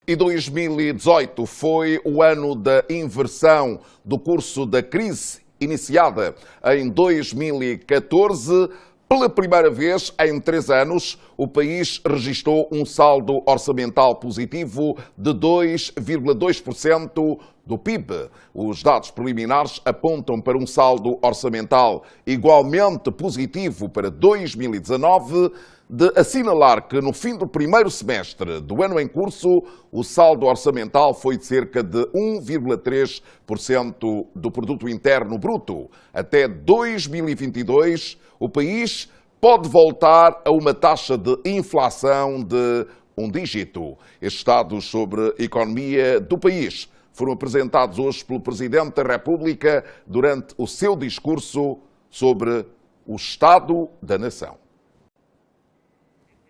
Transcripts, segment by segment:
E 2018 foi o ano da inversão do curso da crise iniciada em 2014. Pela primeira vez em 3 anos, o país registrou um saldo orçamental positivo de 2,2% do PIB. Os dados preliminares apontam para um saldo orçamental igualmente positivo para 2019, de assinalar que no fim do primeiro semestre do ano em curso, o saldo orçamental foi de cerca de 1,3% do produto interno bruto. Até 2022, o país pode voltar a uma taxa de inflação de 1 dígito. Estes dados sobre a economia do país foram apresentados hoje pelo Presidente da República durante o seu discurso sobre o Estado da Nação.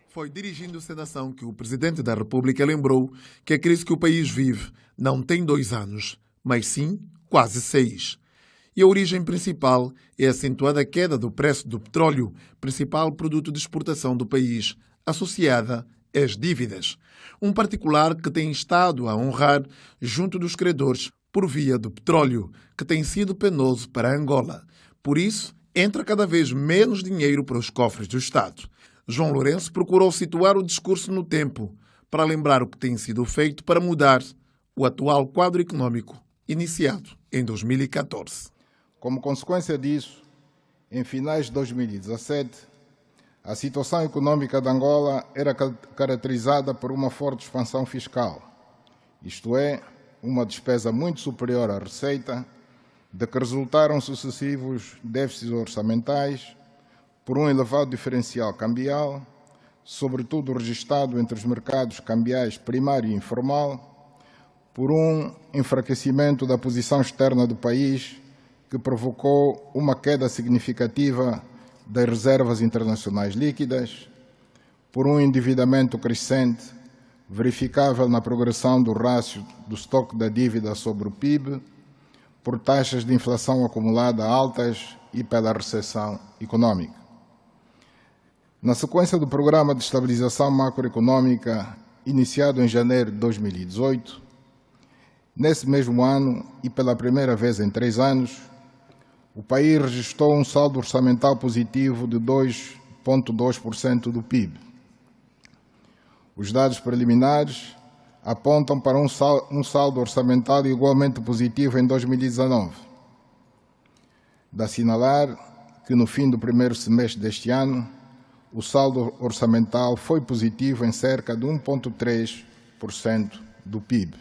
Foi dirigindo-se à nação que o Presidente da República lembrou que a crise que o país vive não tem 2 anos, mas sim quase 6. E a origem principal é a acentuada queda do preço do petróleo, principal produto de exportação do país, associada às dívidas. Um particular que tem estado a honrar junto dos credores por via do petróleo, que tem sido penoso para Angola. Por isso, entra cada vez menos dinheiro para os cofres do Estado. João Lourenço procurou situar o discurso no tempo para lembrar o que tem sido feito para mudar o atual quadro econômico iniciado em 2014. Como consequência disso, em finais de 2017, a situação econômica de Angola era caracterizada por uma forte expansão fiscal, isto é, uma despesa muito superior à receita, de que resultaram sucessivos déficits orçamentais, por um elevado diferencial cambial, sobretudo registado entre os mercados cambiais primário e informal, por um enfraquecimento da posição externa do país, que provocou uma queda significativa das reservas internacionais líquidas, por um endividamento crescente, verificável na progressão do rácio do estoque da dívida sobre o PIB, por taxas de inflação acumulada altas e pela recessão econômica. Na sequência do Programa de Estabilização Macroeconômica, iniciado em janeiro de 2018, nesse mesmo ano e pela primeira vez em 3 anos, o país registrou um saldo orçamental positivo de 2,2% do PIB. Os dados preliminares apontam para um saldo orçamental igualmente positivo em 2019. De assinalar que no fim do primeiro semestre deste ano, o saldo orçamental foi positivo em cerca de 1,3% do PIB.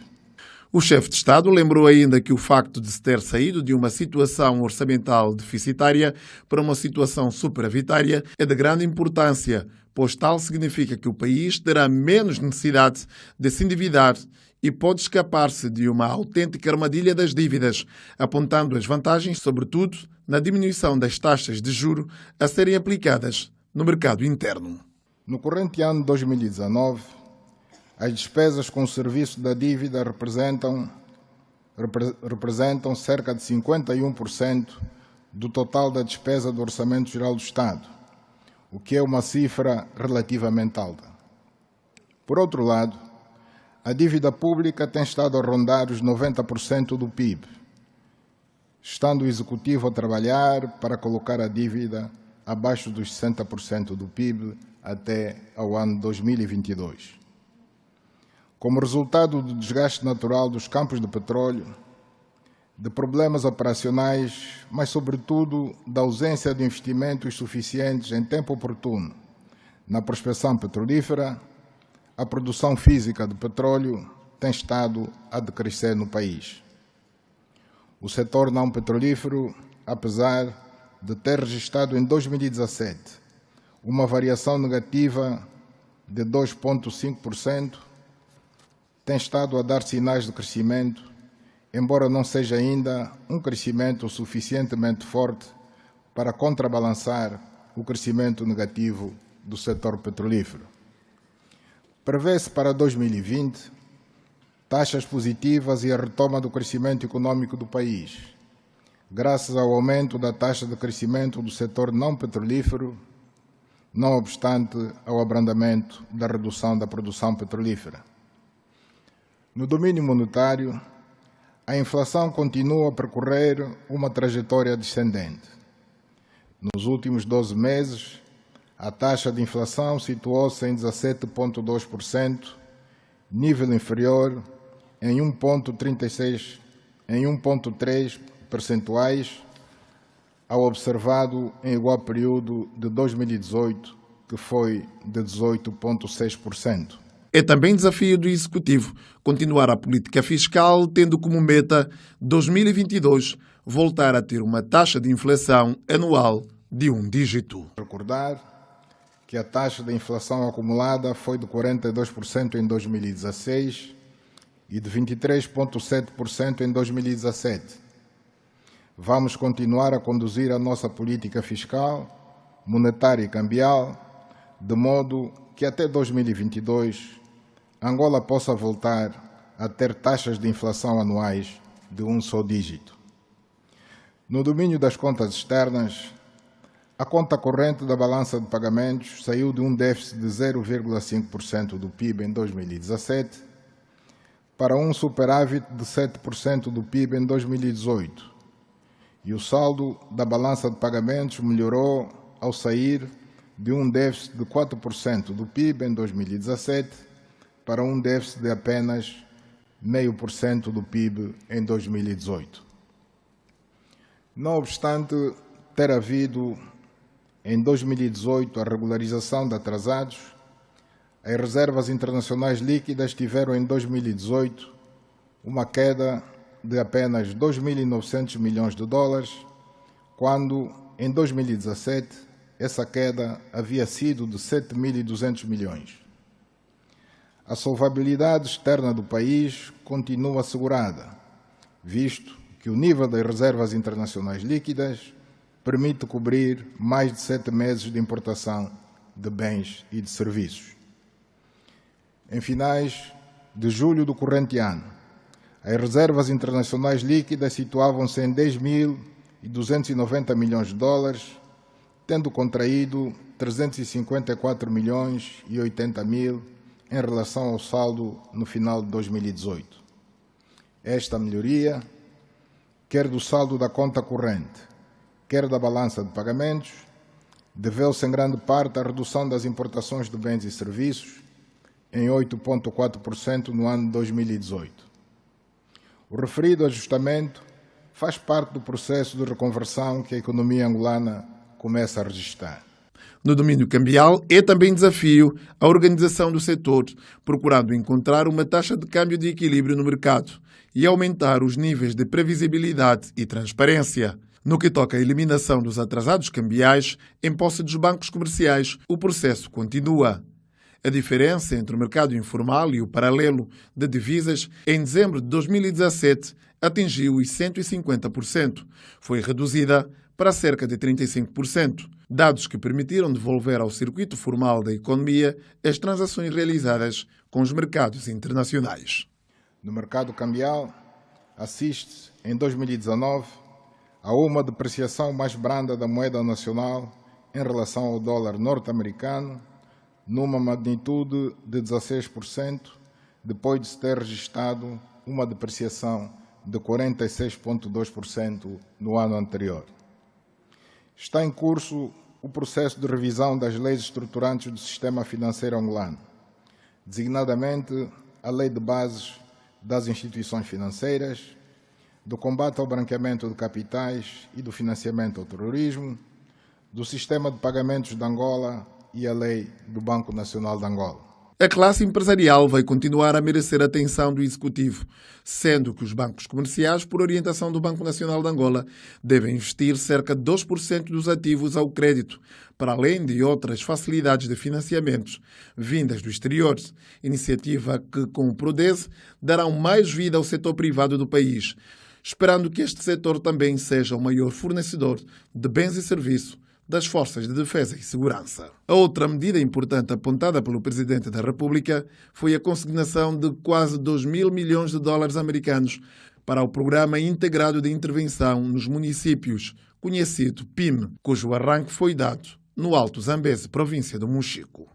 O chefe de Estado lembrou ainda que o facto de se ter saído de uma situação orçamental deficitária para uma situação superavitária é de grande importância, pois tal significa que o país terá menos necessidade de se endividar e pode escapar-se de uma autêntica armadilha das dívidas, apontando as vantagens, sobretudo, na diminuição das taxas de juro a serem aplicadas no mercado interno. No corrente ano de 2019, as despesas com o serviço da dívida representam cerca de 51% do total da despesa do Orçamento Geral do Estado, o que é uma cifra relativamente alta. Por outro lado, a dívida pública tem estado a rondar os 90% do PIB, estando o Executivo a trabalhar para colocar a dívida abaixo dos 60% do PIB até ao ano 2022. Como resultado do desgaste natural dos campos de petróleo, de problemas operacionais, mas sobretudo da ausência de investimentos suficientes em tempo oportuno na prospecção petrolífera, a produção física de petróleo tem estado a decrescer no país. O setor não petrolífero, apesar de ter registrado em 2017 uma variação negativa de 2,5%, tem estado a dar sinais de crescimento, embora não seja ainda um crescimento suficientemente forte para contrabalançar o crescimento negativo do setor petrolífero. Prevê-se para 2020 taxas positivas e a retoma do crescimento econômico do país, graças ao aumento da taxa de crescimento do setor não petrolífero, não obstante ao abrandamento da redução da produção petrolífera. No domínio monetário, a inflação continua a percorrer uma trajetória descendente. Nos últimos 12 meses, a taxa de inflação situou-se em 17,2%, nível inferior em 1,3 percentuais ao observado em igual período de 2018, que foi de 18,6%. É também desafio do Executivo continuar a política fiscal, tendo como meta 2022 voltar a ter uma taxa de inflação anual de 1 dígito. Recordar que a taxa de inflação acumulada foi de 42% em 2016 e de 23,7% em 2017. Vamos continuar a conduzir a nossa política fiscal, monetária e cambial, de modo que até 2022 Angola possa voltar a ter taxas de inflação anuais de 1 só dígito. No domínio das contas externas, a conta corrente da balança de pagamentos saiu de um déficit de 0,5% do PIB em 2017 para um superávit de 7% do PIB em 2018. E o saldo da balança de pagamentos melhorou ao sair de um déficit de 4% do PIB em 2017 para um déficit de apenas 0,5% do PIB em 2018. Não obstante ter havido em 2018 a regularização de atrasados, as reservas internacionais líquidas tiveram em 2018 uma queda de apenas 2.900 milhões de dólares, quando em 2017 essa queda havia sido de 7.200 milhões. A solvabilidade externa do país continua assegurada, visto que o nível das reservas internacionais líquidas permite cobrir mais de 7 meses de importação de bens e de serviços. Em finais de julho do corrente ano, as reservas internacionais líquidas situavam-se em 10.290 milhões de dólares, tendo contraído 354 milhões e 80 mil em relação ao saldo no final de 2018. Esta melhoria, quer do saldo da conta corrente, quer da balança de pagamentos, deveu-se em grande parte à redução das importações de bens e serviços, em 8,4% no ano de 2018. O referido ajustamento faz parte do processo de reconversão que a economia angolana começa a registrar. No domínio cambial, é também desafio a organização do setor, procurando encontrar uma taxa de câmbio de equilíbrio no mercado e aumentar os níveis de previsibilidade e transparência. No que toca à eliminação dos atrasados cambiais em posse dos bancos comerciais, o processo continua. A diferença entre o mercado informal e o paralelo de divisas em dezembro de 2017 atingiu os 150%. Foi reduzida para cerca de 35%, dados que permitiram devolver ao circuito formal da economia as transações realizadas com os mercados internacionais. No mercado cambial, assiste-se em 2019 a uma depreciação mais branda da moeda nacional em relação ao dólar norte-americano, numa magnitude de 16%, depois de se ter registrado uma depreciação de 46,2% no ano anterior. Está em curso o processo de revisão das leis estruturantes do sistema financeiro angolano, designadamente a Lei de Bases das Instituições Financeiras, do combate ao branqueamento de capitais e do financiamento ao terrorismo, do sistema de pagamentos de Angola e a Lei do Banco Nacional de Angola. A classe empresarial vai continuar a merecer a atenção do Executivo, sendo que os bancos comerciais, por orientação do Banco Nacional de Angola, devem investir cerca de 2% dos ativos ao crédito, para além de outras facilidades de financiamentos vindas do exterior, iniciativa que, com o Prodese, darão mais vida ao setor privado do país, esperando que este setor também seja o maior fornecedor de bens e serviços das Forças de Defesa e Segurança. A outra medida importante apontada pelo Presidente da República foi a consignação de quase 2.000 milhões de dólares americanos para o Programa Integrado de Intervenção nos Municípios, conhecido PIM, cujo arranque foi dado no Alto Zambeze, província do Mochico.